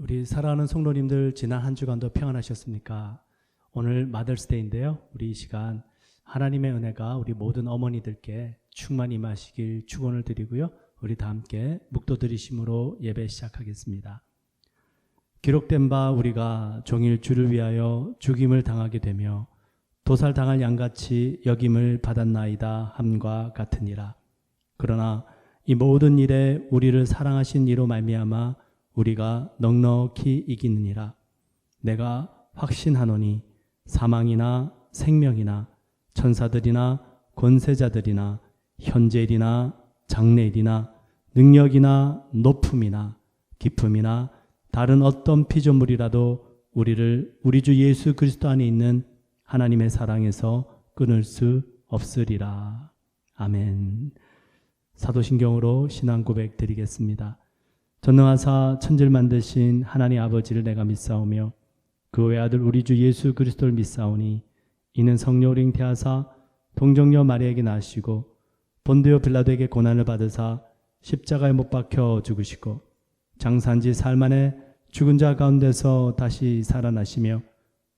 우리 사랑하는 성도님들 지난 한 주간도 평안하셨습니까? 오늘 마더스데이인데요. 우리 이 시간 하나님의 은혜가 우리 모든 어머니들께 충만히 임하시길 축원을 드리고요. 우리 다 함께 묵도 드리심으로 예배 시작하겠습니다. 기록된 바 우리가 종일 주를 위하여 죽임을 당하게 되며 도살당할 양같이 여김을 받았나이다 함과 같으니라. 그러나 이 모든 일에 우리를 사랑하신 이로 말미암아 우리가 넉넉히 이기느니라. 내가 확신하노니 사망이나 생명이나 천사들이나 권세자들이나 현재일이나 장래일이나 능력이나 높음이나 깊음이나 다른 어떤 피조물이라도 우리를 우리 주 예수 그리스도 안에 있는 하나님의 사랑에서 끊을 수 없으리라. 아멘. 사도신경으로 신앙 고백 드리겠습니다. 전능하사 천지를 만드신 하나님 아버지를 내가 믿사오며 그 외아들 우리 주 예수 그리스도를 믿사오니 이는 성령을 잉태하사 동정녀 마리아에게 나시고 본디오 빌라도에게 고난을 받으사 십자가에 못 박혀 죽으시고 장사한지 사흘 만에 죽은 자 가운데서 다시 살아나시며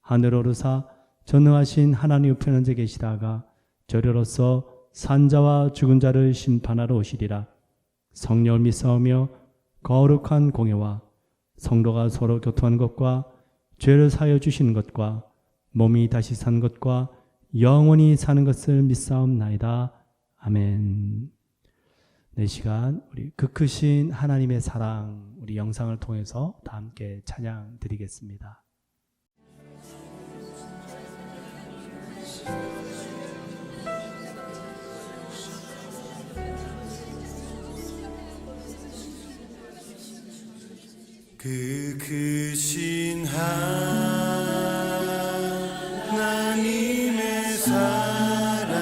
하늘 오르사 전능하신 하나님 우편에 계시다가 저리로서 산자와 죽은 자를 심판하러 오시리라. 성령을 믿사오며 거룩한 공예와 성도가 서로 교통하는 것과 죄를 사하여 주시는 것과 몸이 다시 산 것과 영원히 사는 것을 믿사옵나이다. 아멘. 네, 시간 우리 그 크신 하나님의 사랑 우리 영상을 통해서 다 함께 찬양 드리겠습니다. 그 크신 하나님의 사랑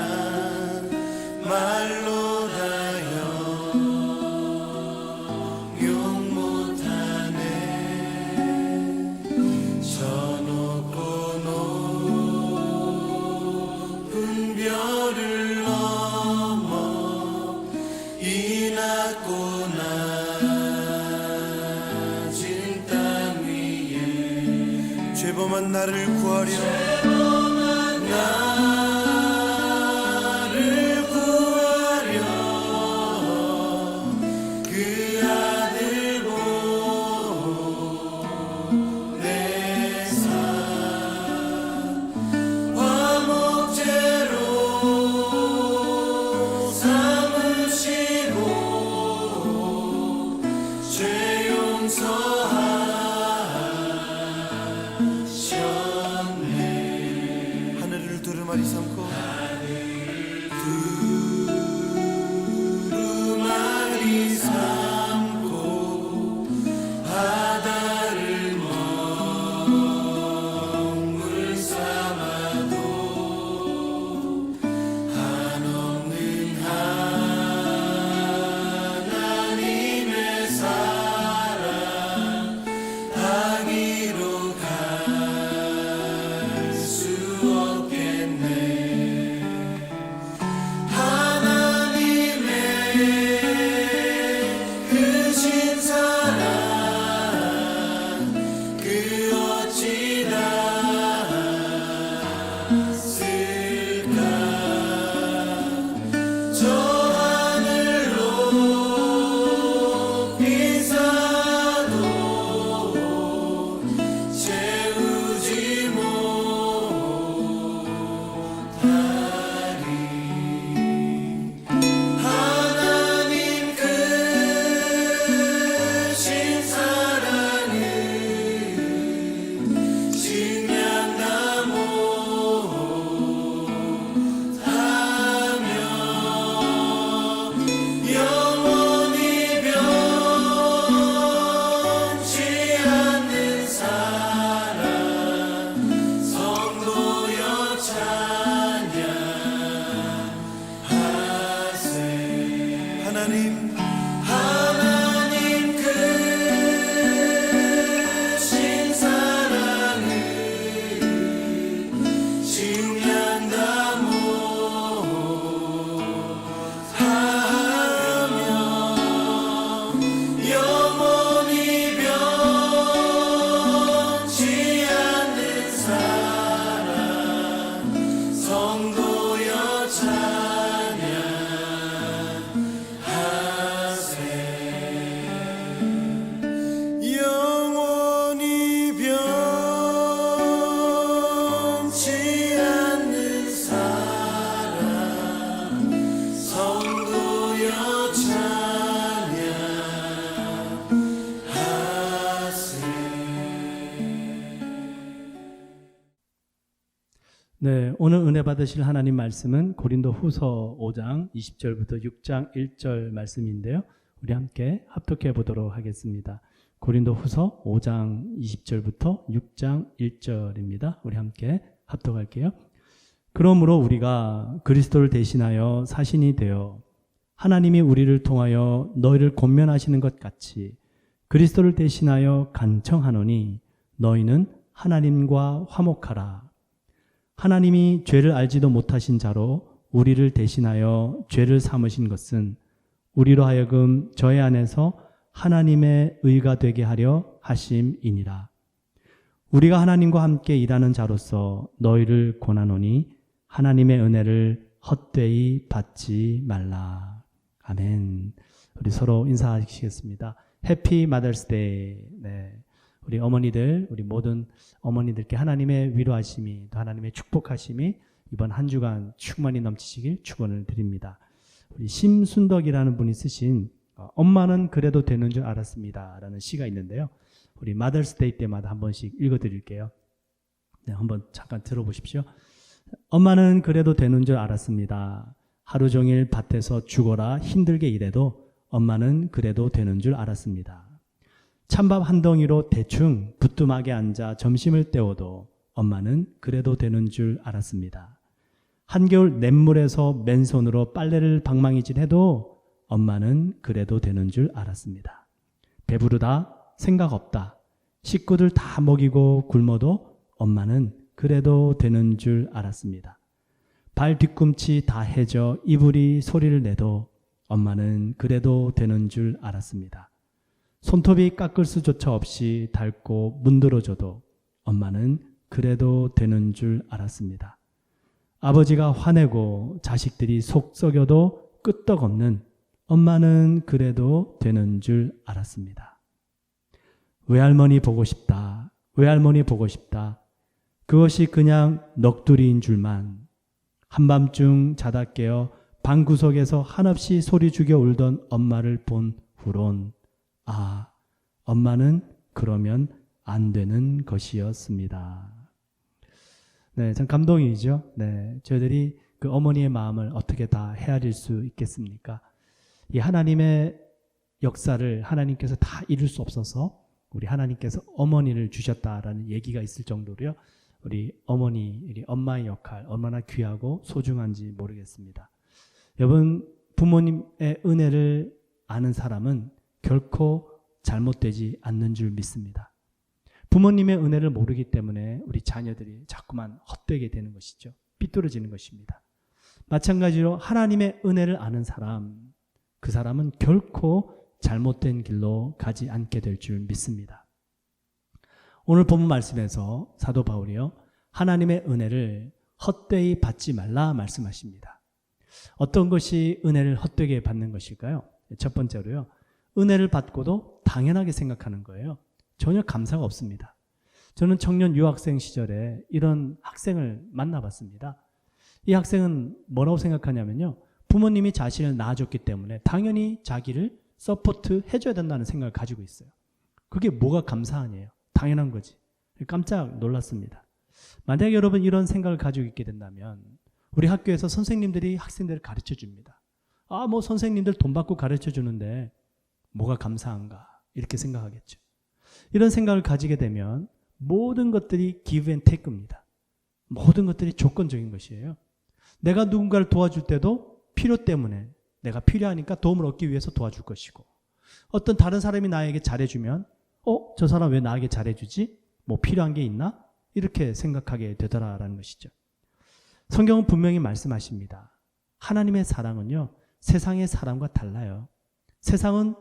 말로 다여 용 못하네. 저 높고 높은 별을 넘어 이 낮고 죄범한 나를 구하려 그 아들 보내사 화목제로 삼으시고 죄 용서하셨네. 하늘을 두루마리 삼고 두루마리 삼고 바다를 먹물 삼아도 한없는 하나님의 사랑 하기로 갈 수 없겠네. 하나님의 크신 사랑 그 어찌 닿았을까. 저 하늘 높이 사도 채우지 못하리. 하나님 크신 네, 오늘 은혜 받으실 하나님 말씀은 고린도 후서 5장 20절부터 6장 1절 말씀인데요. 우리 함께 합독해 보도록 하겠습니다. 고린도 후서 5장 20절부터 6장 1절입니다. 우리 함께 합독할게요. 그러므로 우리가 그리스도를 대신하여 사신이 되어 하나님이 우리를 통하여 너희를 권면하시는 것 같이 그리스도를 대신하여 간청하노니 너희는 하나님과 화목하라. 하나님이 죄를 알지도 못하신 자로 우리를 대신하여 죄를 삼으신 것은 우리로 하여금 저의 안에서 하나님의 의가 되게 하려 하심이니라. 우리가 하나님과 함께 일하는 자로서 너희를 권하노니 하나님의 은혜를 헛되이 받지 말라. 아멘. 우리 서로 인사하시겠습니다. 해피 마더스데이. 네. 우리 어머니들, 우리 모든 어머니들께 하나님의 위로하심이 또 하나님의 축복하심이 이번 한 주간 충만히 넘치시길 축원을 드립니다. 우리 심순덕이라는 분이 쓰신 엄마는 그래도 되는 줄 알았습니다 라는 시가 있는데요. 우리 마더스데이 때마다 한 번씩 읽어드릴게요. 네, 한번 잠깐 들어보십시오. 엄마는 그래도 되는 줄 알았습니다. 하루 종일 밭에서 죽어라 힘들게 일해도 엄마는 그래도 되는 줄 알았습니다. 찬밥 한 덩이로 대충 부뚜막에 앉아 점심을 때워도 엄마는 그래도 되는 줄 알았습니다. 한겨울 냇물에서 맨손으로 빨래를 방망이질해도 엄마는 그래도 되는 줄 알았습니다. 배부르다, 생각 없다, 식구들 다 먹이고 굶어도 엄마는 그래도 되는 줄 알았습니다. 발 뒤꿈치 다 해져 이불이 소리를 내도 엄마는 그래도 되는 줄 알았습니다. 손톱이 깎을 수조차 없이 닳고 문드러져도 엄마는 그래도 되는 줄 알았습니다. 아버지가 화내고 자식들이 속 썩여도 끄떡없는 엄마는 그래도 되는 줄 알았습니다. 외할머니 보고 싶다. 외할머니 보고 싶다. 그것이 그냥 넋두리인 줄만. 한밤중 자다 깨어 방구석에서 한없이 소리 죽여 울던 엄마를 본 후론 아, 엄마는 그러면 안 되는 것이었습니다. 네, 참 감동이죠. 네, 저희들이 그 어머니의 마음을 어떻게 다 헤아릴 수 있겠습니까? 이 하나님의 역사를 하나님께서 다 이룰 수 없어서 우리 하나님께서 어머니를 주셨다라는 얘기가 있을 정도로요. 우리 어머니, 우리 엄마의 역할 얼마나 귀하고 소중한지 모르겠습니다. 여러분, 부모님의 은혜를 아는 사람은 결코 잘못되지 않는 줄 믿습니다. 부모님의 은혜를 모르기 때문에 우리 자녀들이 자꾸만 헛되게 되는 것이죠. 삐뚤어지는 것입니다. 마찬가지로 하나님의 은혜를 아는 사람, 그 사람은 결코 잘못된 길로 가지 않게 될 줄 믿습니다. 오늘 본문 말씀에서 사도 바울이요, 하나님의 은혜를 헛되이 받지 말라 말씀하십니다. 어떤 것이 은혜를 헛되게 받는 것일까요? 첫 번째로요, 은혜를 받고도 당연하게 생각하는 거예요. 전혀 감사가 없습니다. 저는 청년 유학생 시절에 이런 학생을 만나봤습니다. 이 학생은 뭐라고 생각하냐면요, 부모님이 자신을 낳아줬기 때문에 당연히 자기를 서포트 해줘야 된다는 생각을 가지고 있어요. 그게 뭐가 감사하냐요? 당연한 거지. 깜짝 놀랐습니다. 만약에 여러분 이런 생각을 가지고 있게 된다면 우리 학교에서 선생님들이 학생들을 가르쳐 줍니다. 아, 뭐 선생님들 돈 받고 가르쳐 주는데 뭐가 감사한가 이렇게 생각하겠죠. 이런 생각을 가지게 되면 모든 것들이 give and take입니다. 모든 것들이 조건적인 것이에요. 내가 누군가를 도와줄 때도 필요 때문에 내가 필요하니까 도움을 얻기 위해서 도와줄 것이고, 어떤 다른 사람이 나에게 잘해주면 저 사람 왜 나에게 잘해주지? 뭐 필요한 게 있나? 이렇게 생각하게 되더라라는 것이죠. 성경은 분명히 말씀하십니다. 하나님의 사랑은요, 세상의 사랑과 달라요. 세상은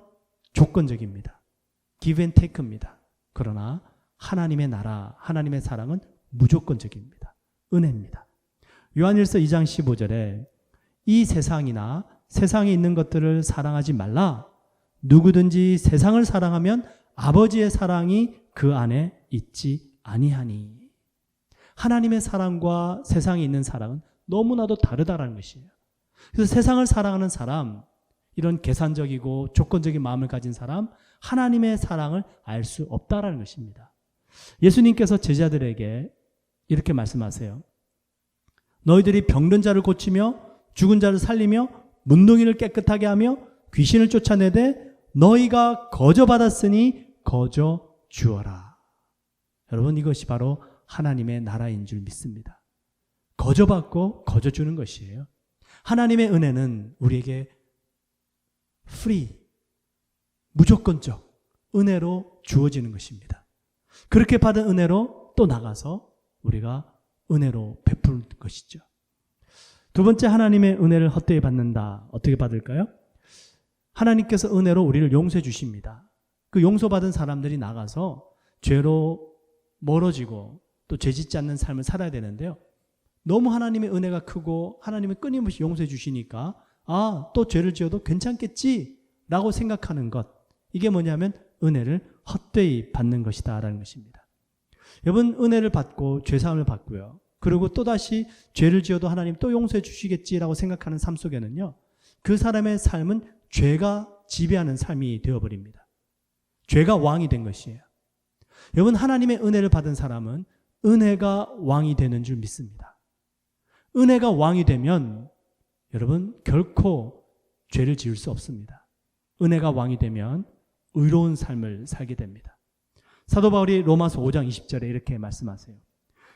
조건적입니다. give and take입니다. 그러나 하나님의 나라, 하나님의 사랑은 무조건적입니다. 은혜입니다. 요한일서 2장 15절에 이 세상이나 세상에 있는 것들을 사랑하지 말라. 누구든지 세상을 사랑하면 아버지의 사랑이 그 안에 있지 아니하니. 하나님의 사랑과 세상에 있는 사랑은 너무나도 다르다라는 것이에요. 그래서 세상을 사랑하는 사람, 이런 계산적이고 조건적인 마음을 가진 사람, 하나님의 사랑을 알 수 없다라는 것입니다. 예수님께서 제자들에게 이렇게 말씀하세요. 너희들이 병든 자를 고치며 죽은 자를 살리며 문둥이를 깨끗하게 하며 귀신을 쫓아내되 너희가 거저 받았으니 거저 주어라. 여러분, 이것이 바로 하나님의 나라인 줄 믿습니다. 거저 받고 거저 주는 것이에요. 하나님의 은혜는 우리에게 free, 무조건적 은혜로 주어지는 것입니다. 그렇게 받은 은혜로 또 나가서 우리가 은혜로 베푸는 것이죠. 두 번째, 하나님의 은혜를 헛되이 받는다. 어떻게 받을까요? 하나님께서 은혜로 우리를 용서해 주십니다. 그 용서받은 사람들이 나가서 죄로 멀어지고 또 죄짓지 않는 삶을 살아야 되는데요. 너무 하나님의 은혜가 크고 하나님이 끊임없이 용서해 주시니까 또 죄를 지어도 괜찮겠지 라고 생각하는 것, 이게 뭐냐면 은혜를 헛되이 받는 것이다 라는 것입니다. 여러분, 은혜를 받고 죄사함을 받고요, 그리고 또다시 죄를 지어도 하나님 또 용서해 주시겠지라고 생각하는 삶 속에는요, 그 사람의 삶은 죄가 지배하는 삶이 되어버립니다. 죄가 왕이 된 것이에요. 여러분, 하나님의 은혜를 받은 사람은 은혜가 왕이 되는 줄 믿습니다. 은혜가 왕이 되면 여러분 결코 죄를 지을 수 없습니다. 은혜가 왕이 되면 의로운 삶을 살게 됩니다. 사도 바울이 로마서 5장 20절에 이렇게 말씀하세요.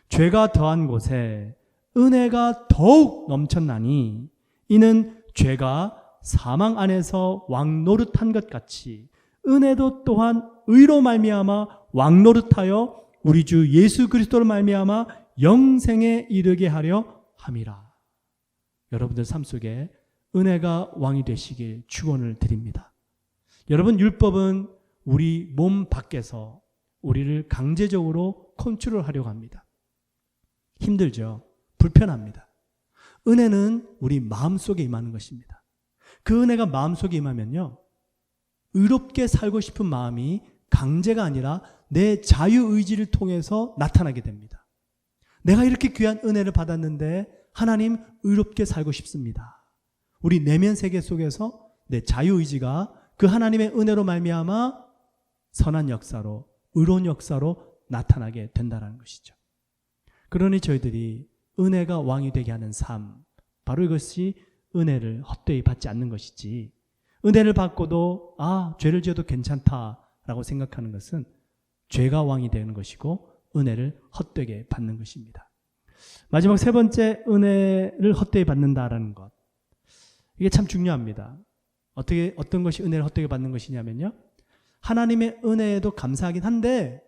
죄가 더한 곳에 은혜가 더욱 넘쳤나니 이는 죄가 사망 안에서 왕노릇한 것 같이 은혜도 또한 의로 말미암아 왕노릇하여 우리 주 예수 그리스도로 말미암아 영생에 이르게 하려 함이라. 여러분들 삶 속에 은혜가 왕이 되시길 축원을 드립니다. 여러분, 율법은 우리 몸 밖에서 우리를 강제적으로 컨트롤하려고 합니다. 힘들죠. 불편합니다. 은혜는 우리 마음속에 임하는 것입니다. 그 은혜가 마음속에 임하면요, 의롭게 살고 싶은 마음이 강제가 아니라 내 자유의지를 통해서 나타나게 됩니다. 내가 이렇게 귀한 은혜를 받았는데 하나님, 의롭게 살고 싶습니다. 우리 내면 세계 속에서 내 자유의지가 그 하나님의 은혜로 말미암아 선한 역사로, 의로운 역사로 나타나게 된다는 것이죠. 그러니 저희들이 은혜가 왕이 되게 하는 삶, 바로 이것이 은혜를 헛되이 받지 않는 것이지, 은혜를 받고도 죄를 지어도 괜찮다라고 생각하는 것은 죄가 왕이 되는 것이고 은혜를 헛되게 받는 것입니다. 마지막 세 번째, 은혜를 헛되이 받는다라는 것, 이게 참 중요합니다. 어떤 것이 은혜를 헛되게 받는 것이냐면요, 하나님의 은혜에도 감사하긴 한데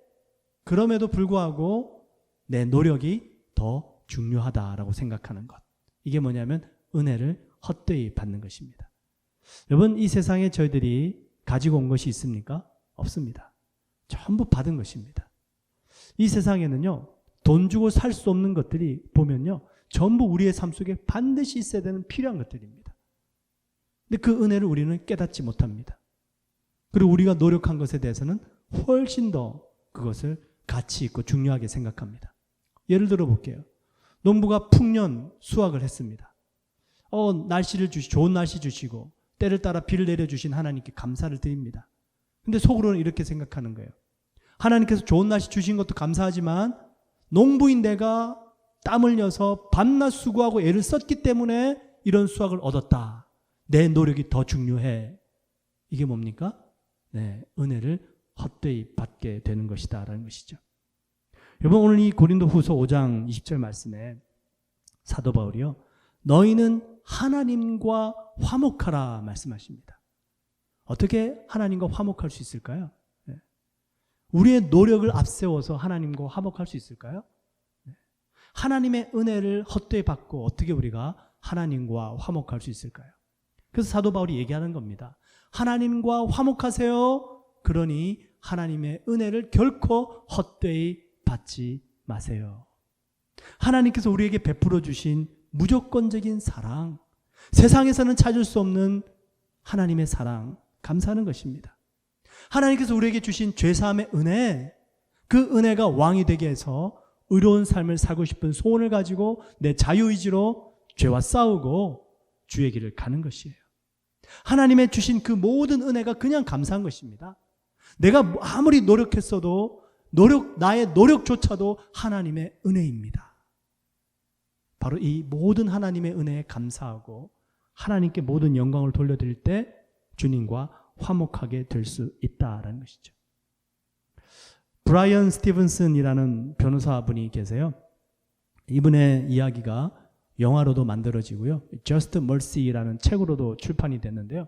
그럼에도 불구하고 내 노력이 더 중요하다라고 생각하는 것, 이게 뭐냐면 은혜를 헛되이 받는 것입니다. 여러분, 이 세상에 저희들이 가지고 온 것이 있습니까? 없습니다. 전부 받은 것입니다. 이 세상에는요, 돈 주고 살 수 없는 것들이 보면요, 전부 우리의 삶 속에 반드시 있어야 되는 필요한 것들입니다. 근데 그 은혜를 우리는 깨닫지 못합니다. 그리고 우리가 노력한 것에 대해서는 훨씬 더 그것을 가치 있고 중요하게 생각합니다. 예를 들어 볼게요. 농부가 풍년 수확을 했습니다. 날씨를 좋은 날씨 주시고 때를 따라 비를 내려주신 하나님께 감사를 드립니다. 근데 속으로는 이렇게 생각하는 거예요. 하나님께서 좋은 날씨 주신 것도 감사하지만 농부인 내가 땀 흘려서 밤낮 수고하고 애를 썼기 때문에 이런 수확을 얻었다. 내 노력이 더 중요해. 이게 뭡니까? 네, 은혜를 헛되이 받게 되는 것이다 라는 것이죠. 여러분, 오늘 이 고린도후서 5장 20절 말씀에 사도 바울이요, 너희는 하나님과 화목하라 말씀하십니다. 어떻게 하나님과 화목할 수 있을까요? 네. 우리의 노력을 앞세워서 하나님과 화목할 수 있을까요? 네. 하나님의 은혜를 헛되이 받고 어떻게 우리가 하나님과 화목할 수 있을까요? 그래서 사도 바울이 얘기하는 겁니다. 하나님과 화목하세요. 그러니 하나님의 은혜를 결코 헛되이 받지 마세요. 하나님께서 우리에게 베풀어 주신 무조건적인 사랑, 세상에서는 찾을 수 없는 하나님의 사랑, 감사하는 것입니다. 하나님께서 우리에게 주신 죄사함의 은혜, 그 은혜가 왕이 되게 해서 의로운 삶을 살고 싶은 소원을 가지고 내 자유의지로 죄와 싸우고 주의 길을 가는 것이에요. 하나님의 주신 그 모든 은혜가 그냥 감사한 것입니다. 내가 아무리 노력했어도 나의 노력조차도 하나님의 은혜입니다. 바로 이 모든 하나님의 은혜에 감사하고 하나님께 모든 영광을 돌려드릴 때 주님과 화목하게 될 수 있다라는 것이죠. 브라이언 스티븐슨이라는 변호사분이 계세요. 이분의 이야기가 영화로도 만들어지고요. Just Mercy라는 책으로도 출판이 됐는데요.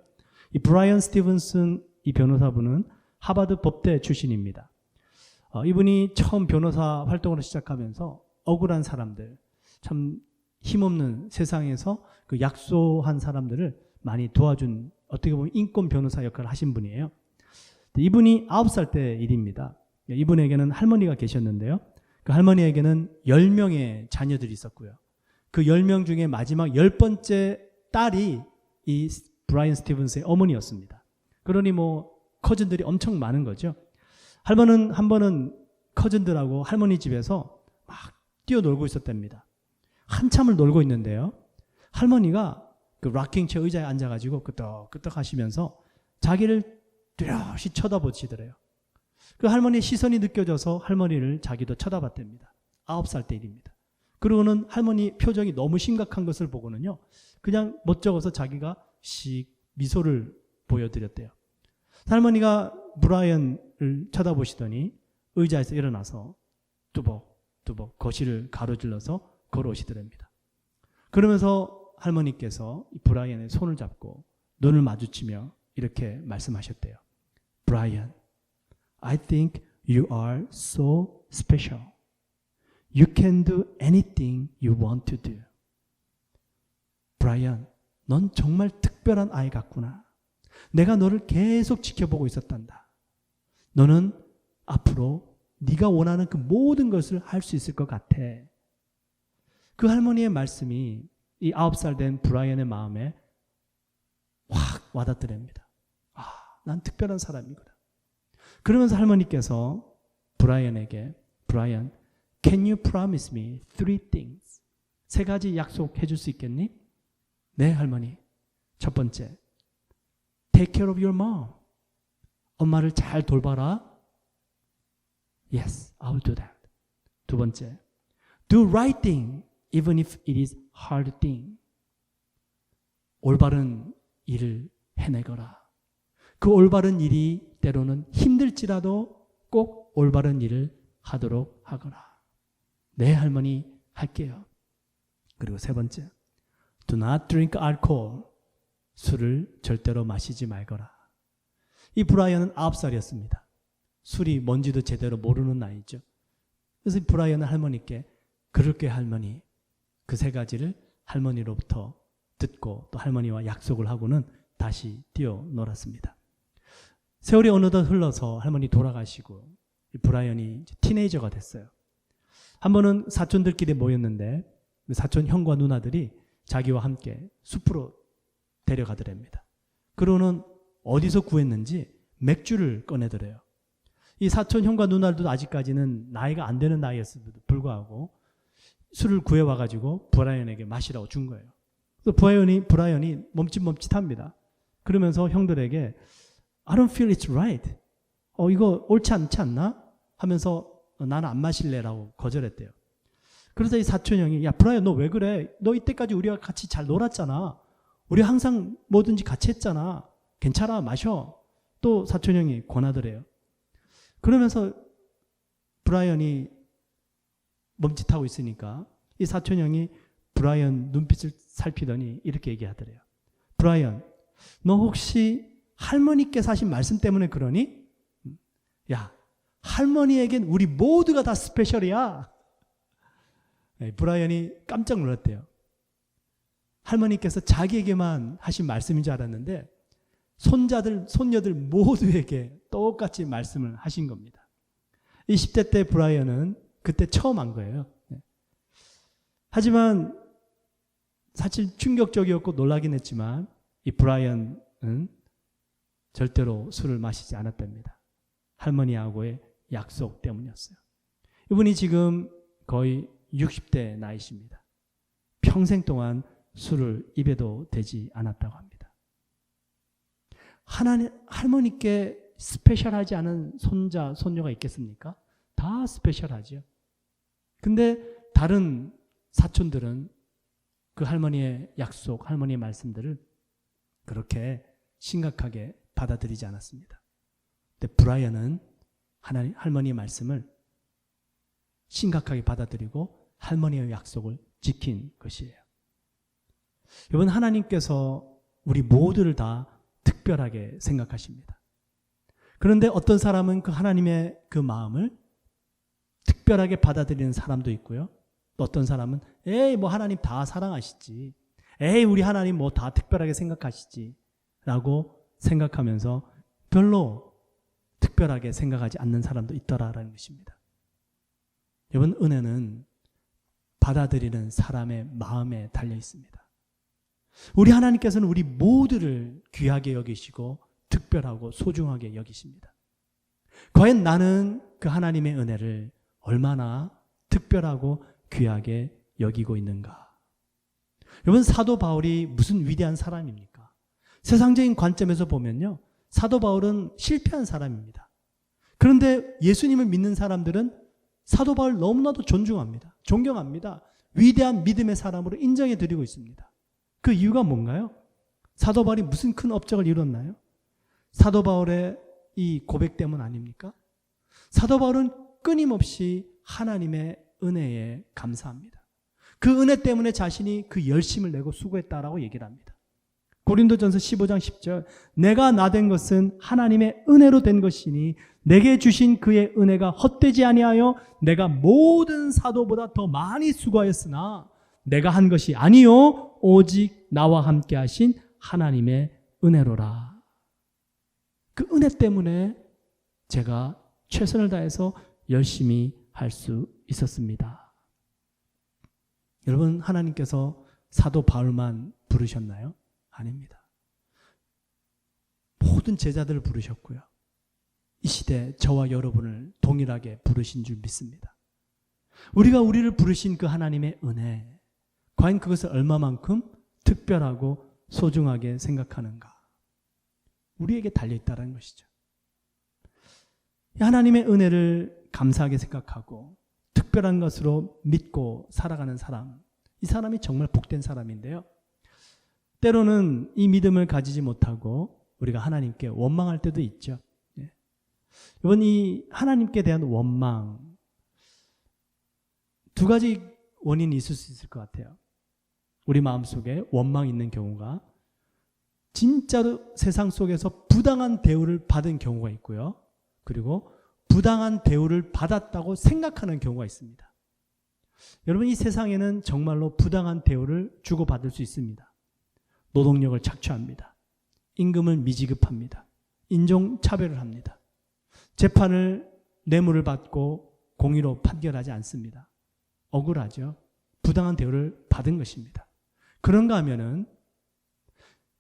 이 브라이언 스티븐슨 이 변호사분은 하버드 법대 출신입니다. 이분이 처음 변호사 활동을 시작하면서 억울한 사람들, 참 힘없는 세상에서 그 약소한 사람들을 많이 도와준 어떻게 보면 인권 변호사 역할을 하신 분이에요. 이분이 9살 때 일입니다. 이분에게는 할머니가 계셨는데요. 그 할머니에게는 10명의 자녀들이 있었고요. 그 10명 중에 마지막 10번째 딸이 이 브라이언 스티븐스의 어머니였습니다. 그러니 뭐 커즌들이 엄청 많은 거죠. 할머니는 한 번은 커즌들하고 할머니 집에서 막 뛰어놀고 있었답니다. 한참을 놀고 있는데요. 할머니가 그 락킹체어 의자에 앉아가지고 끄떡끄떡 하시면서 자기를 뚜렷이 쳐다보시더래요. 그 할머니의 시선이 느껴져서 할머니를 자기도 쳐다봤답니다. 9살 때 일입니다. 그러고는 할머니 표정이 너무 심각한 것을 보고는요. 그냥 멋쩍어서 자기가 미소를 보여드렸대요. 할머니가 브라이언을 쳐다보시더니 의자에서 일어나서 뚜벅뚜벅 거실을 가로질러서 걸어오시더랍니다. 그러면서 할머니께서 브라이언의 손을 잡고 눈을 마주치며 이렇게 말씀하셨대요. Brian, I think you are so special. You can do anything you want to do. Brian, 넌 정말 특별한 아이 같구나. 내가 너를 계속 지켜보고 있었단다. 너는 앞으로 네가 원하는 그 모든 것을 할 수 있을 것 같아. 그 할머니의 말씀이 이 9살 된 브라이언의 마음에 확 와닿더랍니다. 난 특별한 사람이구나. 그러면서 할머니께서 브라이언에게 Brian, can you promise me 3 things? 3가지 약속해 줄 수 있겠니? 네, 할머니. 첫 번째, take care of your mom. 엄마를 잘 돌봐라. Yes, I will do that. 두 번째, do right thing even if it is hard thing. 올바른 일을 해내거라. 그 올바른 일이 때로는 힘들지라도 꼭 올바른 일을 하도록 하거라. 네, 할머니, 할게요. 그리고 세 번째, do not drink alcohol. 술을 절대로 마시지 말거라. 이 브라이언은 9살이었습니다. 술이 뭔지도 제대로 모르는 나이죠. 그래서 브라이언은 할머니께 그럴게 할머니. 그 3가지를 할머니로부터 듣고 또 할머니와 약속을 하고는 다시 뛰어놀았습니다. 세월이 어느덧 흘러서 할머니 돌아가시고 브라이언이 티네이저가 됐어요. 한 번은 사촌들끼리 모였는데 사촌 형과 누나들이 자기와 함께 숲으로 데려가더랍니다. 그러고는 어디서 구했는지 맥주를 꺼내더래요. 이 사촌 형과 누나들도 아직까지는 나이가 안 되는 나이였음에도 불구하고 술을 구해와가지고 브라이언에게 마시라고 준 거예요. 그래서 브라이언이 멈칫멈칫합니다. 그러면서 형들에게 I don't feel it's right. 이거 옳지 않지 않나? 하면서 나는 안 마실래라고 거절했대요. 그래서 이 사촌 형이 야 브라이언 너 왜 그래? 너 이때까지 우리가 같이 잘 놀았잖아. 우리 항상 뭐든지 같이 했잖아. 괜찮아 마셔. 또 사촌 형이 권하더래요. 그러면서 브라이언이 멈칫하고 있으니까 이 사촌 형이 브라이언 눈빛을 살피더니 이렇게 얘기하더래요. 브라이언, 너 혹시 할머니께서 하신 말씀 때문에 그러니? 야, 할머니에겐 우리 모두가 다 스페셜이야. 네, 브라이언이 깜짝 놀랐대요. 할머니께서 자기에게만 하신 말씀인 줄 알았는데 손자들, 손녀들 모두에게 똑같이 말씀을 하신 겁니다. 20대 때 브라이언은 그때 처음 한 거예요. 하지만 사실 충격적이었고 놀라긴 했지만 이 브라이언은 절대로 술을 마시지 않았답니다. 할머니하고의 약속 때문이었어요. 이분이 지금 거의 60대 나이십니다. 평생 동안 술을 입에도 대지 않았다고 합니다. 할머니께 스페셜하지 않은 손자, 손녀가 있겠습니까? 다 스페셜하죠. 근데 다른 사촌들은 그 할머니의 약속, 할머니의 말씀들을 그렇게 심각하게 받아들이지 않았습니다. 근데 브라이언은 할머니의 말씀을 심각하게 받아들이고 할머니의 약속을 지킨 것이에요. 여러분, 하나님께서 우리 모두를 다 특별하게 생각하십니다. 그런데 어떤 사람은 그 하나님의 그 마음을 특별하게 받아들이는 사람도 있고요. 또 어떤 사람은 에이 뭐 하나님 다 사랑하시지, 에이 우리 하나님 뭐 다 특별하게 생각하시지 라고 생각하면서 별로 특별하게 생각하지 않는 사람도 있더라라는 것입니다. 여러분, 은혜는 받아들이는 사람의 마음에 달려 있습니다. 우리 하나님께서는 우리 모두를 귀하게 여기시고 특별하고 소중하게 여기십니다. 과연 나는 그 하나님의 은혜를 얼마나 특별하고 귀하게 여기고 있는가? 여러분, 사도 바울이 무슨 위대한 사람입니까? 세상적인 관점에서 보면요, 사도 바울은 실패한 사람입니다. 그런데 예수님을 믿는 사람들은 사도 바울 너무나도 존중합니다. 존경합니다. 위대한 믿음의 사람으로 인정해 드리고 있습니다. 그 이유가 뭔가요? 사도 바울이 무슨 큰 업적을 이뤘나요? 사도 바울의 이 고백 때문 아닙니까? 사도 바울은 끊임없이 하나님의 은혜에 감사합니다. 그 은혜 때문에 자신이 그 열심을 내고 수고했다라고 얘기를 합니다. 고린도전서 15장 10절, 내가 나된 것은 하나님의 은혜로 된 것이니 내게 주신 그의 은혜가 헛되지 아니하여 내가 모든 사도보다 더 많이 수고하였으나 내가 한 것이 아니요 오직 나와 함께 하신 하나님의 은혜로라. 그 은혜 때문에 제가 최선을 다해서 열심히 할 수 있었습니다. 여러분, 하나님께서 사도 바울만 부르셨나요? 아닙니다. 모든 제자들을 부르셨고요. 이 시대 저와 여러분을 동일하게 부르신 줄 믿습니다. 우리가 우리를 부르신 그 하나님의 은혜, 과연 그것을 얼마만큼 특별하고 소중하게 생각하는가? 우리에게 달려있다는 것이죠. 하나님의 은혜를 감사하게 생각하고 특별한 것으로 믿고 살아가는 사람, 이 사람이 정말 복된 사람인데요. 때로는 이 믿음을 가지지 못하고 우리가 하나님께 원망할 때도 있죠. 이번 이 하나님께 대한 원망, 두 가지 원인이 있을 수 있을 것 같아요. 우리 마음속에 원망이 있는 경우가 진짜로 세상 속에서 부당한 대우를 받은 경우가 있고요. 그리고 부당한 대우를 받았다고 생각하는 경우가 있습니다. 여러분, 이 세상에는 정말로 부당한 대우를 주고받을 수 있습니다. 노동력을 착취합니다. 임금을 미지급합니다. 인종차별을 합니다. 재판을 뇌물을 받고 공의로 판결하지 않습니다. 억울하죠. 부당한 대우를 받은 것입니다. 그런가 하면은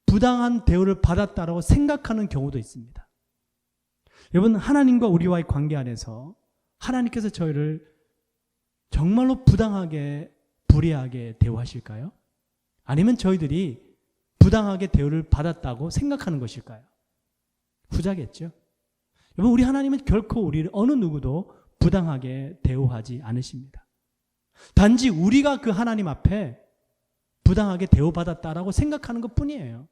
부당한 대우를 받았다라고 생각하는 경우도 있습니다. 여러분, 하나님과 우리와의 관계 안에서 하나님께서 저희를 정말로 부당하게, 불의하게 대우하실까요? 아니면 저희들이 부당하게 대우를 받았다고 생각하는 것일까요? 후자겠죠. 여러분, 우리 하나님은 결코 우리를 어느 누구도 부당하게 대우하지 않으십니다. 단지 우리가 그 하나님 앞에 부당하게 대우받았다라고 생각하는 것뿐이에요.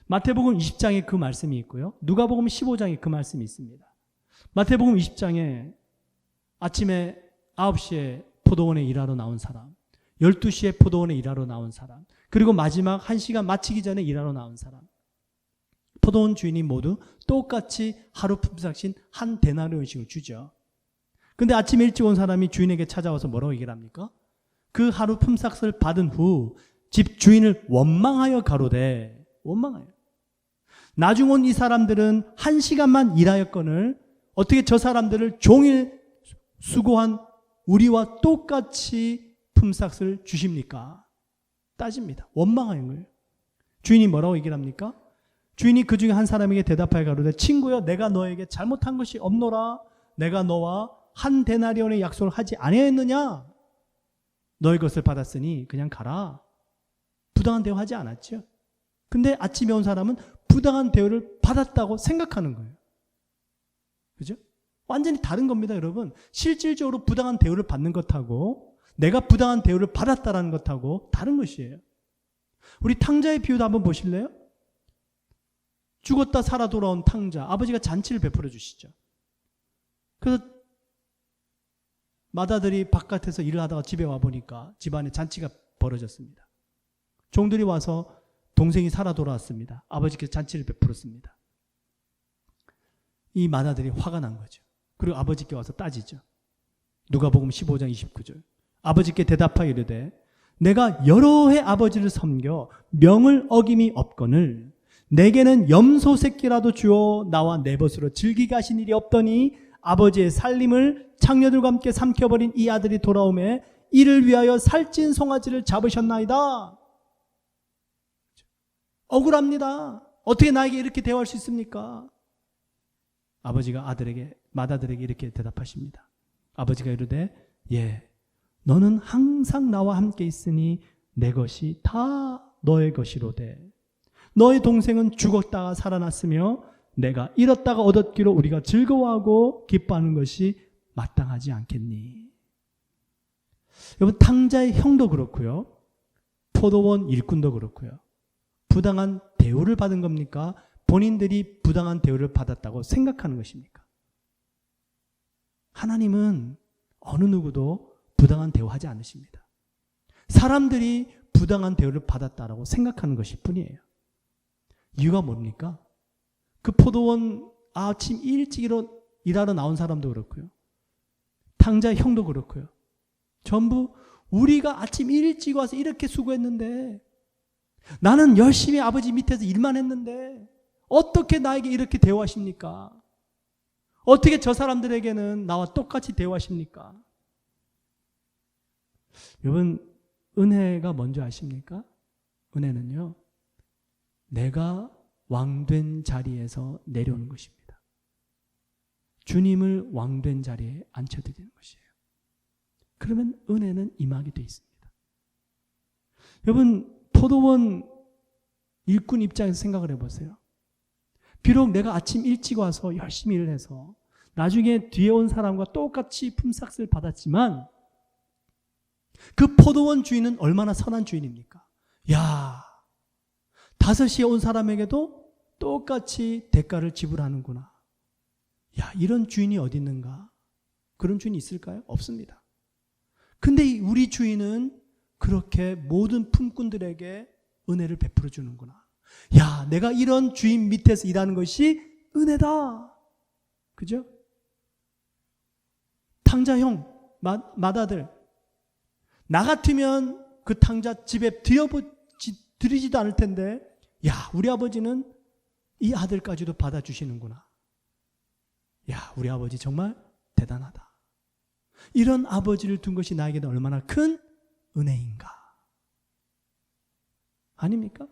마태복음 20장에 그 말씀이 있고요. 누가복음 15장에 그 말씀이 있습니다. 마태복음 20장에 아침에 9시에 포도원에 일하러 나온 사람, 12시에 포도원에 일하러 나온 사람, 그리고 마지막 1시간 마치기 전에 일하러 나온 사람, 포도원 주인이 모두 똑같이 하루 품삯인 한 데나리온씩을 주죠. 근데 아침 일찍 온 사람이 주인에게 찾아와서 뭐라고 얘기를 합니까? 그 하루 품삯을 받은 후 집 주인을 원망하여 가로되, 원망하여. 나중 온 이 사람들은 1시간만 일하였거늘 어떻게 저 사람들을 종일 수고한 우리와 똑같이 품삯을 주십니까? 따집니다. 원망하는 거예요. 주인이 뭐라고 얘기를 합니까? 주인이 그 중에 한 사람에게 대답하여 가로되, 친구여, 내가 너에게 잘못한 것이 없노라. 내가 너와 한 데나리온의 약속을 하지 아니하였느냐? 너의 것을 받았으니 그냥 가라. 부당한 대우 하지 않았죠. 근데 아침에 온 사람은 부당한 대우를 받았다고 생각하는 거예요. 그죠? 완전히 다른 겁니다, 여러분. 실질적으로 부당한 대우를 받는 것하고 내가 부당한 대우를 받았다라는 것하고 다른 것이에요. 우리 탕자의 비유도 한번 보실래요? 죽었다 살아 돌아온 탕자, 아버지가 잔치를 베풀어 주시죠. 그래서 맏아들이 바깥에서 일을 하다가 집에 와보니까 집안에 잔치가 벌어졌습니다. 종들이 와서 동생이 살아 돌아왔습니다. 아버지께서 잔치를 베풀었습니다. 이 맏아들이 화가 난 거죠. 그리고 아버지께 와서 따지죠. 누가복음 15장 29절. 아버지께 대답하여 이르되 내가 여러 해 아버지를 섬겨 명을 어김이 없거늘 내게는 염소 새끼라도 주어 나와 내 벗으로 즐기게 하신 일이 없더니 아버지의 살림을 창녀들과 함께 삼켜버린 이 아들이 돌아오매 이를 위하여 살찐 송아지를 잡으셨나이다. 억울합니다. 어떻게 나에게 이렇게 대화할 수 있습니까? 아버지가 맏아들에게 이렇게 대답하십니다. 아버지가 이르되 예, 너는 항상 나와 함께 있으니 내 것이 다 너의 것이로되 너의 동생은 죽었다가 살아났으며 내가 잃었다가 얻었기로 우리가 즐거워하고 기뻐하는 것이 마땅하지 않겠니? 여러분, 탕자의 형도 그렇고요. 포도원 일꾼도 그렇고요. 부당한 대우를 받은 겁니까? 본인들이 부당한 대우를 받았다고 생각하는 것입니까? 하나님은 어느 누구도 부당한 대우하지 않으십니다. 사람들이 부당한 대우를 받았다라고 생각하는 것일 뿐이에요. 이유가 뭡니까? 그 포도원 아침 일찍 일하러 나온 사람도 그렇고요. 탕자 형도 그렇고요. 전부 우리가 아침 일찍 와서 이렇게 수고했는데 나는 열심히 아버지 밑에서 일만 했는데 어떻게 나에게 이렇게 대우하십니까? 어떻게 저 사람들에게는 나와 똑같이 대우하십니까? 여러분, 은혜가 뭔지 아십니까? 은혜는요, 내가 왕된 자리에서 내려오는 것입니다. 주님을 왕된 자리에 앉혀드리는 것이에요. 그러면 은혜는 임하게 돼 있습니다. 여러분, 포도원 일꾼 입장에서 생각을 해보세요. 비록 내가 아침 일찍 와서 열심히 일을 해서 나중에 뒤에 온 사람과 똑같이 품삯을 받았지만 그 포도원 주인은 얼마나 선한 주인입니까? 야, 5시에 온 사람에게도 똑같이 대가를 지불하는구나. 야, 이런 주인이 어디 있는가? 그런 주인이 있을까요? 없습니다. 근데 우리 주인은 그렇게 모든 품꾼들에게 은혜를 베풀어 주는구나. 야, 내가 이런 주인 밑에서 일하는 것이 은혜다. 그죠? 탕자 형, 맏아들. 나 같으면 그 탕자 집에 들이지도 않을 텐데, 야, 우리 아버지는 이 아들까지도 받아주시는구나. 야, 우리 아버지 정말 대단하다. 이런 아버지를 둔 것이 나에게는 얼마나 큰 은혜인가. 아닙니까?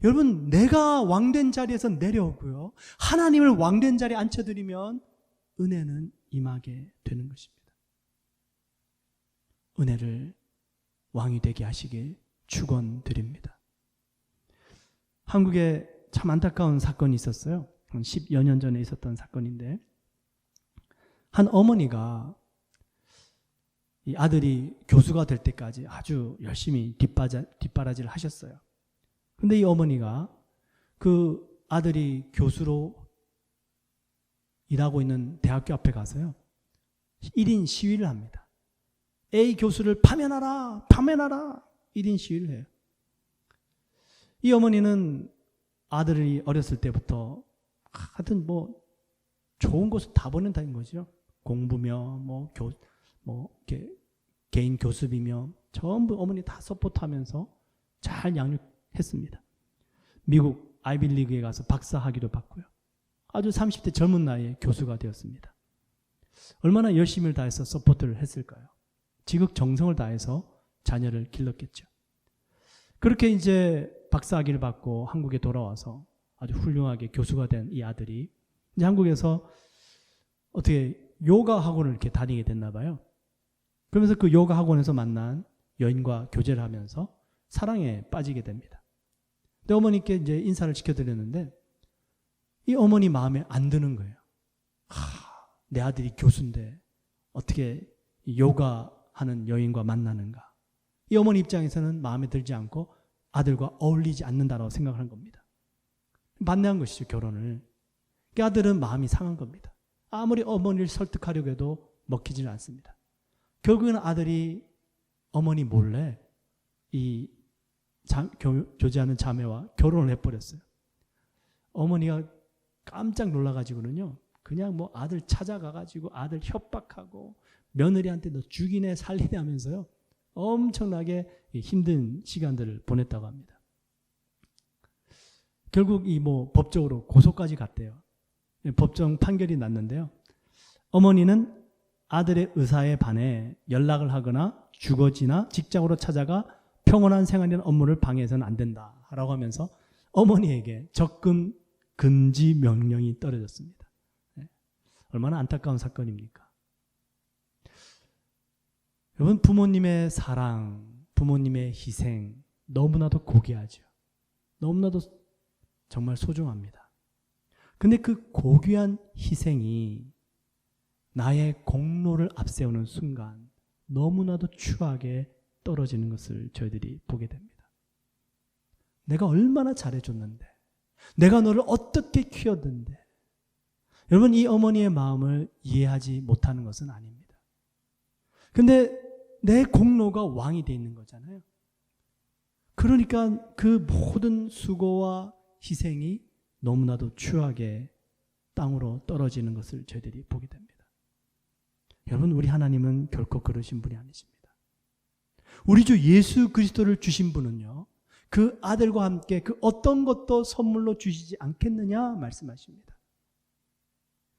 여러분, 내가 왕된 자리에서 내려오고요, 하나님을 왕된 자리에 앉혀드리면 은혜는 임하게 되는 것입니다. 은혜를 왕이 되게 하시길 축원드립니다. 한국에 참 안타까운 사건이 있었어요. 한 10여 년 전에 있었던 사건인데, 한 어머니가 이 아들이 교수가 될 때까지 아주 열심히 뒷바라지를 하셨어요. 근데 이 어머니가 그 아들이 교수로 일하고 있는 대학교 앞에 가서요, 1인 시위를 합니다. A 교수를 파면하라, 파면하라, 1인 시위를 해요. 이 어머니는 아들이 어렸을 때부터 하여튼 뭐 좋은 곳을 다 보낸다는 거죠. 공부며 이렇게 개인 교습이며 전부 어머니 다 서포트하면서 잘 양육했습니다. 미국 아이비리그에 가서 박사 학위도 받고요. 아주 30대 젊은 나이에 교수가 되었습니다. 얼마나 열심을 다해서 서포트를 했을까요? 지극정성을 다해서 자녀를 길렀겠죠. 그렇게 이제 박사 학위를 받고 한국에 돌아와서 아주 훌륭하게 교수가 된 이 아들이 이제 한국에서 어떻게 요가 학원을 이렇게 다니게 됐나 봐요. 그러면서 그 요가 학원에서 만난 여인과 교제를 하면서 사랑에 빠지게 됩니다. 근데 어머니께 이제 인사를 시켜드렸는데 이 어머니 마음에 안 드는 거예요. 내 아들이 교수인데 어떻게 요가 하는 여인과 만나는가? 이 어머니 입장에서는 마음에 들지 않고 아들과 어울리지 않는다라고 생각하는 겁니다. 반대한 것이죠, 결혼을. 그 아들은 마음이 상한 겁니다. 아무리 어머니를 설득하려고 해도 먹히지는 않습니다. 결국에는 아들이 어머니 몰래 이 교제하는 자매와 결혼을 해버렸어요. 어머니가 깜짝 놀라가지고는요, 그냥 뭐 아들 찾아가가지고 아들 협박하고 며느리한테 너 죽이네 살리네 하면서요, 엄청나게 힘든 시간들을 보냈다고 합니다. 결국 이 뭐 법적으로 고소까지 갔대요. 법정 판결이 났는데요. 어머니는 아들의 의사에 반해 연락을 하거나 주거지나 직장으로 찾아가 평온한 생활이나 업무를 방해해서는 안 된다라고 하면서 어머니에게 적금 금지 명령이 떨어졌습니다. 얼마나 안타까운 사건입니까? 여러분, 부모님의 사랑, 부모님의 희생 너무나도 고귀하죠. 너무나도 정말 소중합니다. 근데 그 고귀한 희생이 나의 공로를 앞세우는 순간 너무나도 추하게 떨어지는 것을 저희들이 보게 됩니다. 내가 얼마나 잘해줬는데, 내가 너를 어떻게 키웠는데. 여러분, 이 어머니의 마음을 이해하지 못하는 것은 아닙니다. 근데 내 공로가 왕이 돼 있는 거잖아요. 그러니까 그 모든 수고와 희생이 너무나도 추하게 땅으로 떨어지는 것을 저희들이 보게 됩니다. 여러분, 우리 하나님은 결코 그러신 분이 아니십니다. 우리 주 예수 그리스도를 주신 분은요, 그 아들과 함께 그 어떤 것도 선물로 주시지 않겠느냐 말씀하십니다.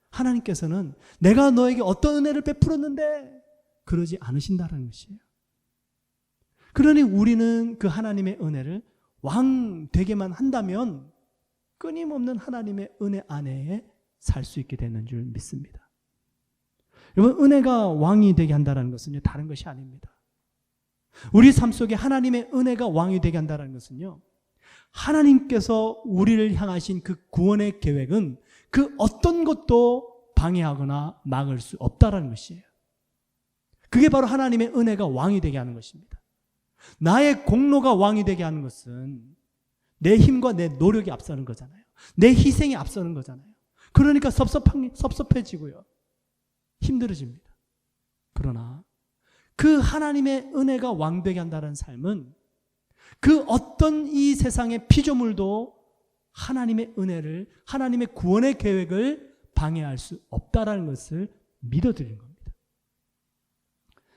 하나님께서는 내가 너에게 어떤 은혜를 베풀었는데 그러지 않으신다는 것이에요. 그러니 우리는 그 하나님의 은혜를 왕 되게만 한다면 끊임없는 하나님의 은혜 안에 살 수 있게 되는 줄 믿습니다. 여러분, 은혜가 왕이 되게 한다는 것은요, 다른 것이 아닙니다. 우리 삶 속에 하나님의 은혜가 왕이 되게 한다는 것은요, 하나님께서 우리를 향하신 그 구원의 계획은 그 어떤 것도 방해하거나 막을 수 없다는 것이에요. 그게 바로 하나님의 은혜가 왕이 되게 하는 것입니다. 나의 공로가 왕이 되게 하는 것은 내 힘과 내 노력이 앞서는 거잖아요. 내 희생이 앞서는 거잖아요. 그러니까 섭섭해지고요, 힘들어집니다. 그러나 그 하나님의 은혜가 왕되게 한다는 삶은 그 어떤 이 세상의 피조물도 하나님의 은혜를, 하나님의 구원의 계획을 방해할 수 없다라는 것을 믿어드리는 겁니다.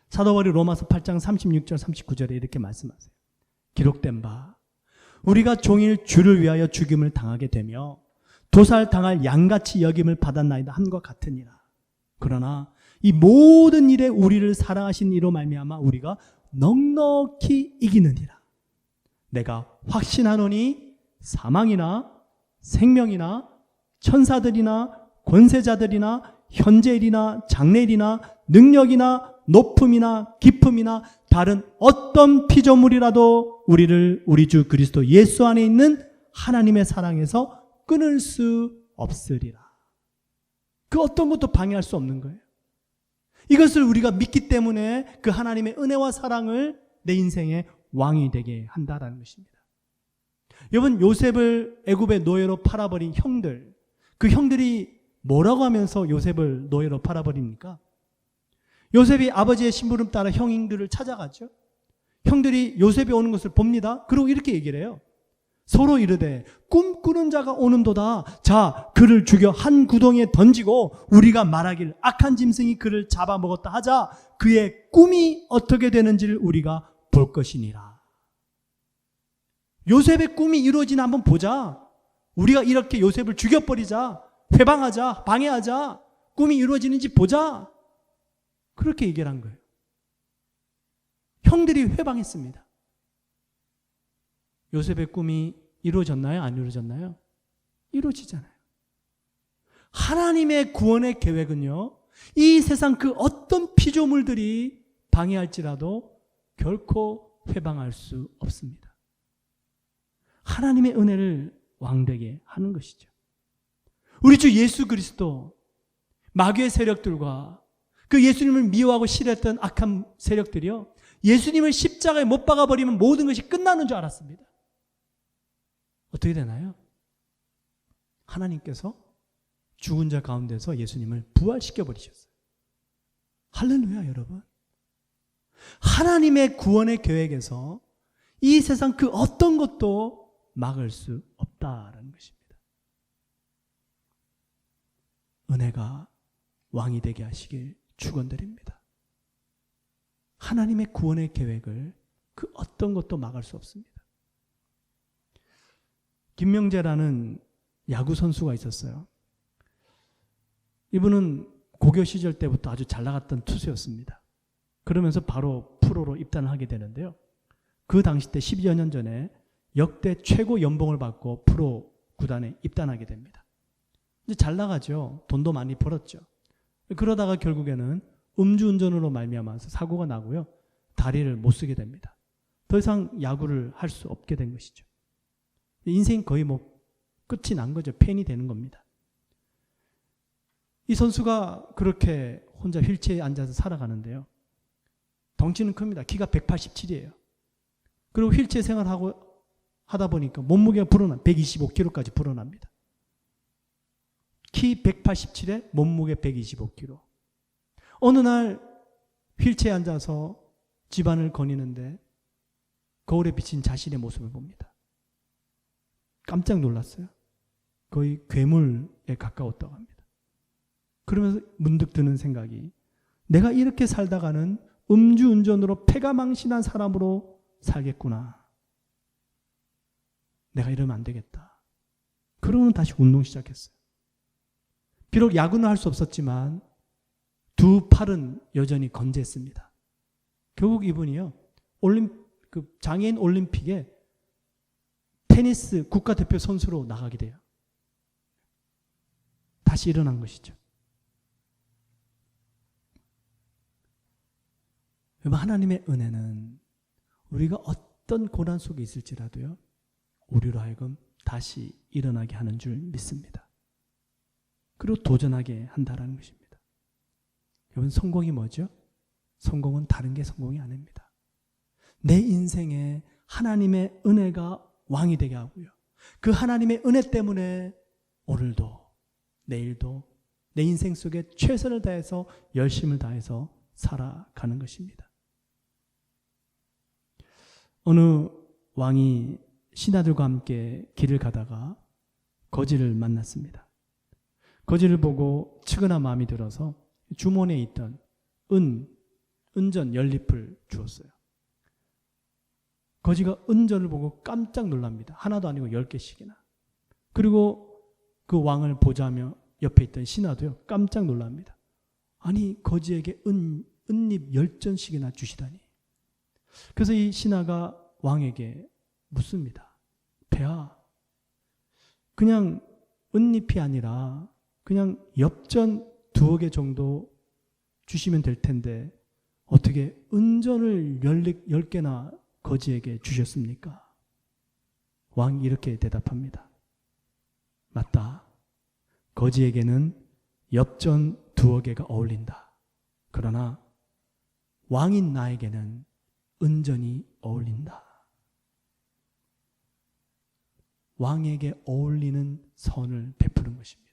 사도 바울이 로마서 8장 36절 39절에 이렇게 말씀하세요. 기록된 바 우리가 종일 주를 위하여 죽임을 당하게 되며 도살당할 양같이 여김을 받았나이다 함과 같으니라. 그러나 이 모든 일에 우리를 사랑하신 이로 말미암아 우리가 넉넉히 이기느니라. 내가 확신하노니 사망이나 생명이나 천사들이나 권세자들이나 현재일이나 장래일이나 능력이나 높음이나 깊음이나 다른 어떤 피조물이라도 우리를 우리 주 그리스도 예수 안에 있는 하나님의 사랑에서 끊을 수 없으리라. 그 어떤 것도 방해할 수 없는 거예요. 이것을 우리가 믿기 때문에 그 하나님의 은혜와 사랑을 내 인생의 왕이 되게 한다라는 것입니다. 여러분, 요셉을 애굽의 노예로 팔아버린 형들, 그 형들이 뭐라고 하면서 요셉을 노예로 팔아버립니까? 요셉이 아버지의 심부름 따라 형들을 찾아가죠. 형들이 요셉이 오는 것을 봅니다. 그리고 이렇게 얘기를 해요. 서로 이르되 꿈꾸는 자가 오는도다. 자, 그를 죽여 한 구덩이에 던지고 우리가 말하길 악한 짐승이 그를 잡아먹었다 하자. 그의 꿈이 어떻게 되는지를 우리가 볼 것이니라. 요셉의 꿈이 이루어지나 한번 보자. 우리가 이렇게 요셉을 죽여버리자. 회방하자. 방해하자. 꿈이 이루어지는지 보자. 그렇게 얘기를 한 거예요. 형들이 회방했습니다. 요셉의 꿈이 이루어졌나요? 안 이루어졌나요? 이루어지잖아요. 하나님의 구원의 계획은요, 이 세상 그 어떤 피조물들이 방해할지라도 결코 회방할 수 없습니다. 하나님의 은혜를 왕되게 하는 것이죠. 우리 주 예수 그리스도 마귀의 세력들과 그 예수님을 미워하고 싫어했던 악한 세력들이요, 예수님을 십자가에 못 박아버리면 모든 것이 끝나는 줄 알았습니다. 어떻게 되나요? 하나님께서 죽은 자 가운데서 예수님을 부활시켜버리셨어요. 할렐루야, 여러분. 하나님의 구원의 계획에서 이 세상 그 어떤 것도 막을 수 없다라는 것입니다. 은혜가 왕이 되게 하시길 축원드립니다. 하나님의 구원의 계획을 그 어떤 것도 막을 수 없습니다. 김명재라는 야구 선수가 있었어요. 이분은 고교 시절 때부터 아주 잘 나갔던 투수였습니다. 그러면서 바로 프로로 입단을 하게 되는데요. 그 당시 때 10여 년 전에 역대 최고 연봉을 받고 프로 구단에 입단하게 됩니다. 이제 잘 나가죠. 돈도 많이 벌었죠. 그러다가 결국에는 음주운전으로 말미암아서 사고가 나고요. 다리를 못 쓰게 됩니다. 더 이상 야구를 할 수 없게 된 것이죠. 인생 거의 끝이 난 거죠. 팬이 되는 겁니다. 이 선수가 그렇게 혼자 휠체어에 앉아서 살아가는데요. 덩치는 큽니다. 키가 187이에요. 그리고 휠체어 생활하고 하다 보니까 몸무게가 125kg까지 불어납니다. 키 187에 몸무게 125kg. 어느 날 휠체어에 앉아서 집안을 거니는데 거울에 비친 자신의 모습을 봅니다. 깜짝 놀랐어요. 거의 괴물에 가까웠다고 합니다. 그러면서 문득 드는 생각이, 내가 이렇게 살다가는 음주운전으로 패가망신한 사람으로 살겠구나. 내가 이러면 안 되겠다. 그러고는 다시 운동 시작했어요. 비록 야구는 할 수 없었지만 두 팔은 여전히 건재했습니다. 결국 이분이요, 장애인 올림픽에 테니스 국가대표 선수로 나가게 돼요. 다시 일어난 것이죠. 여러분, 하나님의 은혜는 우리가 어떤 고난 속에 있을지라도요, 우리로 하여금 다시 일어나게 하는 줄 믿습니다. 그리고 도전하게 한다는 것입니다. 여러분, 성공이 뭐죠? 성공은 다른 게 성공이 아닙니다. 내 인생에 하나님의 은혜가 왕이 되게 하고요, 그 하나님의 은혜 때문에 오늘도 내일도 내 인생 속에 최선을 다해서 열심을 다해서 살아가는 것입니다. 어느 왕이 신하들과 함께 길을 가다가 거지를 만났습니다. 거지를 보고 측은한 마음이 들어서 주머니에 있던 은전 연잎을 주었어요. 거지가 은전을 보고 깜짝 놀랍니다. 하나도 아니고 10개씩이나. 그리고 그 왕을 보자며 옆에 있던 신하도요, 깜짝 놀랍니다. 아니, 거지에게 은잎 10전씩이나 주시다니. 그래서 이 신하가 왕에게 묻습니다. 폐하, 그냥 은잎이 아니라 그냥 엽전 2개 정도 주시면 될 텐데 어떻게 은전을 10개나 거지에게 주셨습니까? 왕이 이렇게 대답합니다. 맞다. 거지에게는 엽전 2개가 어울린다. 그러나 왕인 나에게는 은전이 어울린다. 왕에게 어울리는 선을 베푸는 것입니다.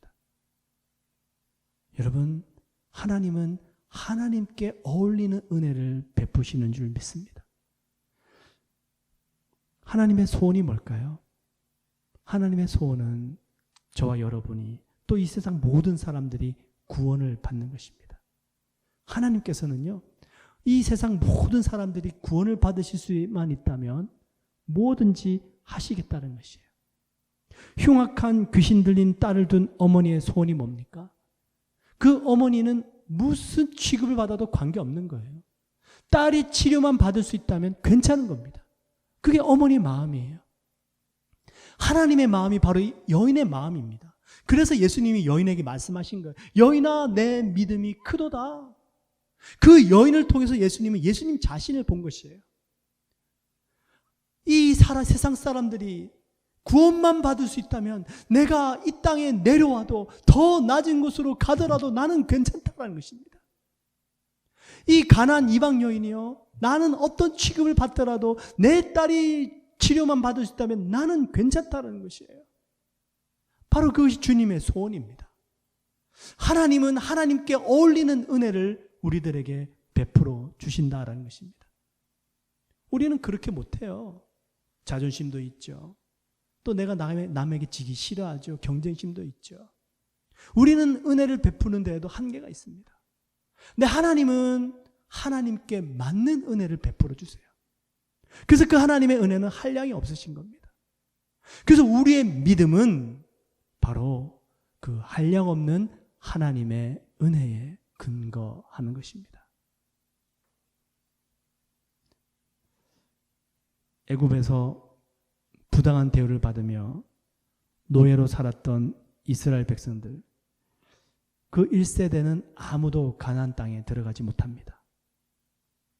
여러분, 하나님은 하나님께 어울리는 은혜를 베푸시는 줄 믿습니다. 하나님의 소원이 뭘까요? 하나님의 소원은 저와 여러분이 또 이 세상 모든 사람들이 구원을 받는 것입니다. 하나님께서는요, 이 세상 모든 사람들이 구원을 받으실 수만 있다면 뭐든지 하시겠다는 것이에요. 흉악한 귀신 들린 딸을 둔 어머니의 소원이 뭡니까? 그 어머니는 무슨 취급을 받아도 관계없는 거예요. 딸이 치료만 받을 수 있다면 괜찮은 겁니다. 그게 어머니의 마음이에요. 하나님의 마음이 바로 이 여인의 마음입니다. 그래서 예수님이 여인에게 말씀하신 거예요. 여인아, 내 믿음이 크도다. 그 여인을 통해서 예수님은 예수님 자신을 본 것이에요. 이 세상 사람들이 구원만 받을 수 있다면 내가 이 땅에 내려와도 더 낮은 곳으로 가더라도 나는 괜찮다는 것입니다. 이 가난한 이방 여인이요, 나는 어떤 취급을 받더라도 내 딸이 치료만 받을 수 있다면 나는 괜찮다는 것이에요. 바로 그것이 주님의 소원입니다. 하나님은 하나님께 어울리는 은혜를 우리들에게 베풀어 주신다라는 것입니다. 우리는 그렇게 못해요. 자존심도 있죠. 또 내가 남에게 지기 싫어하죠. 경쟁심도 있죠. 우리는 은혜를 베푸는 데에도 한계가 있습니다. 근데 하나님은 하나님께 맞는 은혜를 베풀어 주세요. 그래서 그 하나님의 은혜는 한량이 없으신 겁니다. 그래서 우리의 믿음은 바로 그 한량 없는 하나님의 은혜에 근거하는 것입니다. 애굽에서 부당한 대우를 받으며 노예로 살았던 이스라엘 백성들, 그 1세대는 아무도 가나안 땅에 들어가지 못합니다.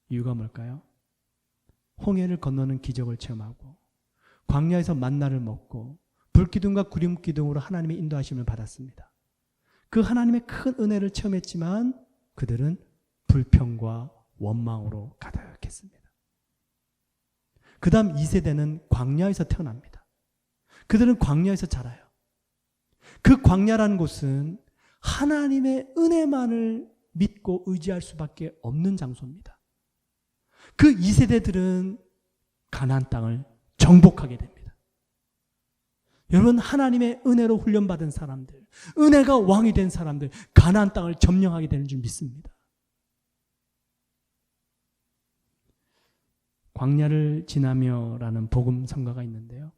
이유가 뭘까요? 홍해를 건너는 기적을 체험하고 광야에서 만나를 먹고 불기둥과 구름기둥으로 하나님의 인도하심을 받았습니다. 그 하나님의 큰 은혜를 체험했지만 그들은 불평과 원망으로 가득했습니다. 그 다음 2세대는 광야에서 태어납니다. 그들은 광야에서 자라요. 그 광야라는 곳은 하나님의 은혜만을 믿고 의지할 수밖에 없는 장소입니다. 그 2세대들은 가나안 땅을 정복하게 됩니다. 여러분, 하나님의 은혜로 훈련받은 사람들, 은혜가 왕이 된 사람들, 가나안 땅을 점령하게 되는 줄 믿습니다. 광야를 지나며라는 복음 성가가 있는데요,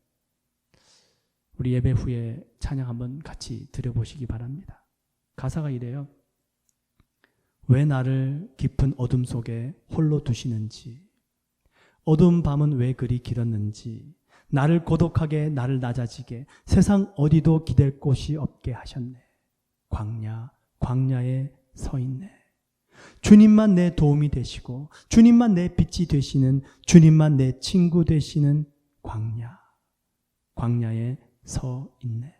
우리 예배 후에 찬양 한번 같이 드려보시기 바랍니다. 가사가 이래요. 왜 나를 깊은 어둠 속에 홀로 두시는지, 어두운 밤은 왜 그리 길었는지, 나를 고독하게 나를 낮아지게 세상 어디도 기댈 곳이 없게 하셨네. 광야에 서 있네. 주님만 내 도움이 되시고 주님만 내 빛이 되시는, 주님만 내 친구 되시는 광야에 서 있네.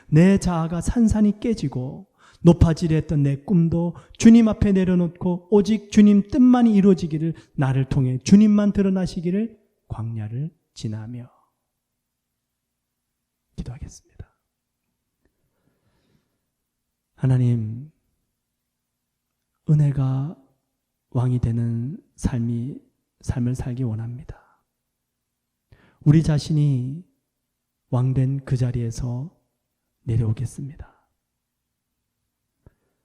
내 자아가 산산이 깨지고 높아지려 했던 내 꿈도 주님 앞에 내려놓고 오직 주님 뜻만이 이루어지기를, 나를 통해 주님만 드러나시기를 광야를 지나며. 기도하겠습니다. 하나님, 은혜가 왕이 되는 삶을 살기 원합니다. 우리 자신이 왕된 그 자리에서 내려오겠습니다.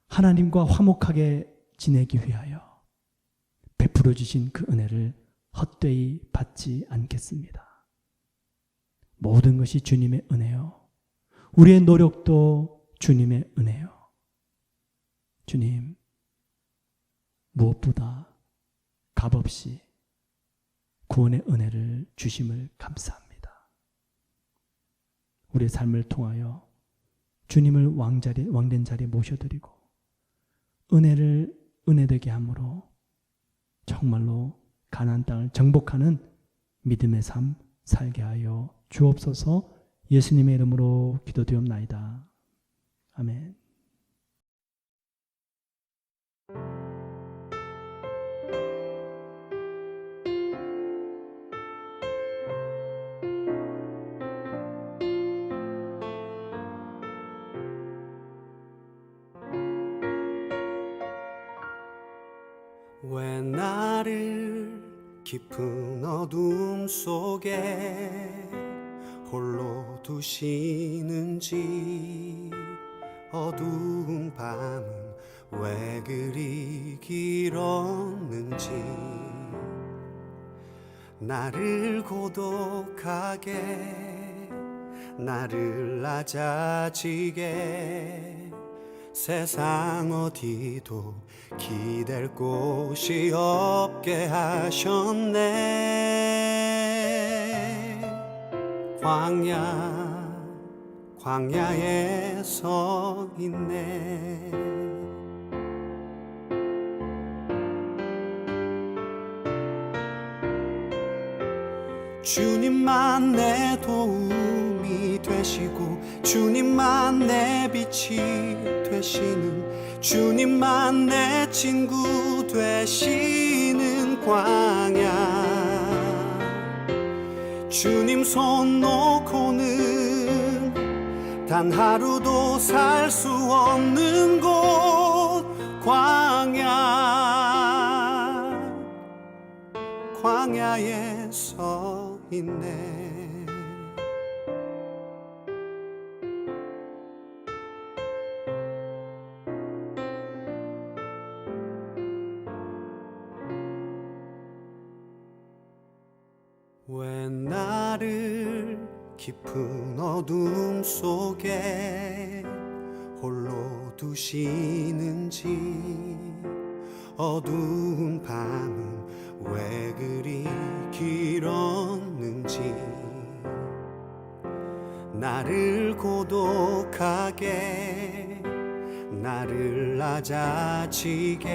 하나님과 화목하게 지내기 위하여 베풀어 주신 그 은혜를 헛되이 받지 않겠습니다. 모든 것이 주님의 은혜요, 우리의 노력도 주님의 은혜요. 주님, 무엇보다 값없이 구원의 은혜를 주심을 감사합니다. 우리의 삶을 통하여 주님을 왕된 자리에 모셔드리고 은혜되게 함으로 정말로 가나안 땅을 정복하는 믿음의 삶 살게 하여 주옵소서. 예수님의 이름으로 기도드리옵나이다. 아멘. 왜 나를 깊은 어둠 속에 홀로 두시는지, 어두운 밤은 왜 그리 길었는지, 나를 고독하게 나를 낮아지게 세상 어디도 기댈 곳이 없게 하셨네. 광야에 서 있네. 주님만 내 도움이 도움이 되시고 주님만 내 빛이 되시는 주님만 내 친구 되시는 광야 주님 손 놓고는 단 하루도 살 수 없는 곳 광야에 서 있네. 왜 나를 깊은 어둠 속에 홀로 두시는지 어두운 밤은 왜 그리 길었는지 나를 고독하게 나를 낮아지게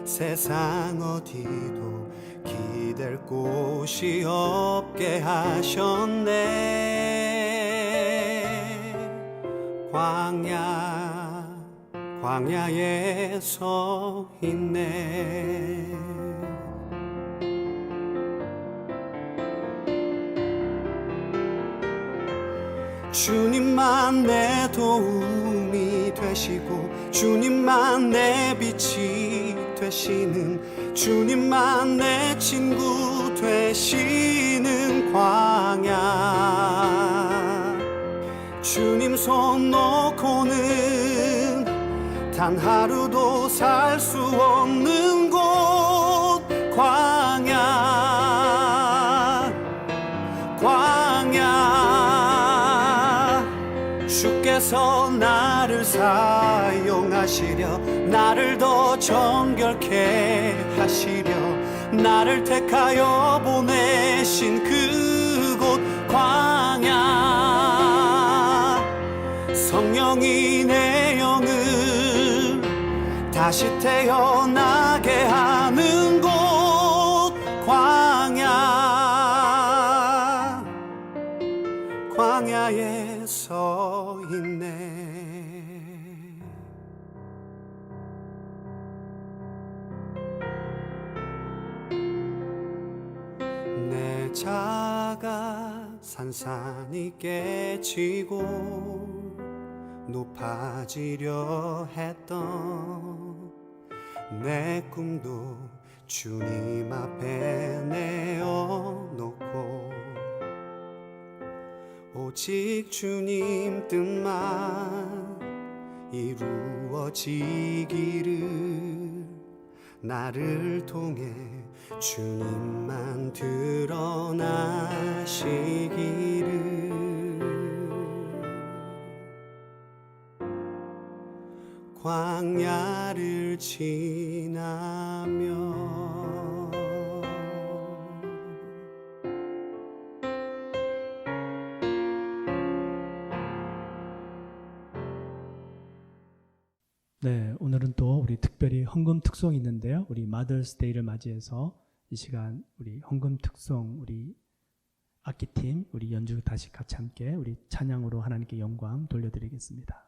세상 어디도 기댈 곳이 없게 하셨네. 광야에 서 있네. 주님만 내 도움이 되시고 주님만 내 빛이 되시는 주님만 내 친구 되시는 광야 주님 손 놓고는 단 하루도 살 수 없는 곳 광야 주께서 나를 사용하시려 나를 더 정결케 하시려 나를 택하여 보내신 그곳 광야 성령이 내 영을 다시 태어나게 하는 곳 광야에 서 있네. 내 자가 산산이 깨지고 높아지려 했던 내 꿈도 주님 앞에 내어놓고 오직 주님 뜻만 이루어지기를 나를 통해 주님만 드러나시기를 광야를 지나며 네, 오늘은 또 우리 특별히 헌금 특송이 있는데요. 우리 마더스데이를 맞이해서 이 시간 우리 헌금 특송 우리 악기팀 우리 연주 다시 같이 함께 우리 찬양으로 하나님께 영광 돌려드리겠습니다.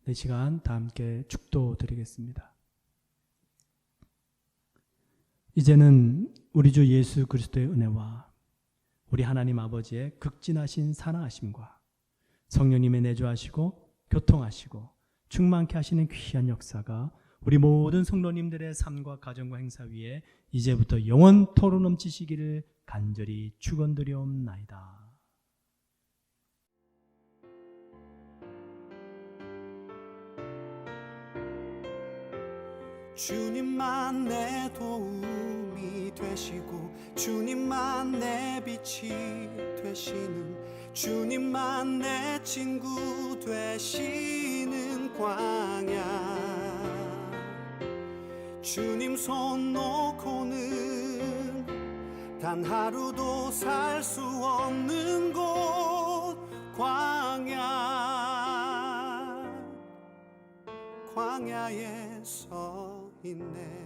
이 시간 다 함께 축도드리겠습니다. 이제는 우리 주 예수 그리스도의 은혜와 우리 하나님 아버지의 극진하신 사랑하심과 성령님의 내주하시고 교통하시고 충만케 하시는 귀한 역사가 우리 모든 성도님들의 삶과 가정과 행사 위에 이제부터 영원토록 넘치시기를 간절히 축원드리옵나이다. 주님만 내 도움이 되시고 주님만 내 빛이 되시는 주님만 내 친구 되시는 광야 주님 손 놓고는 단 하루도 살 수 없는 곳 광야에 서 있네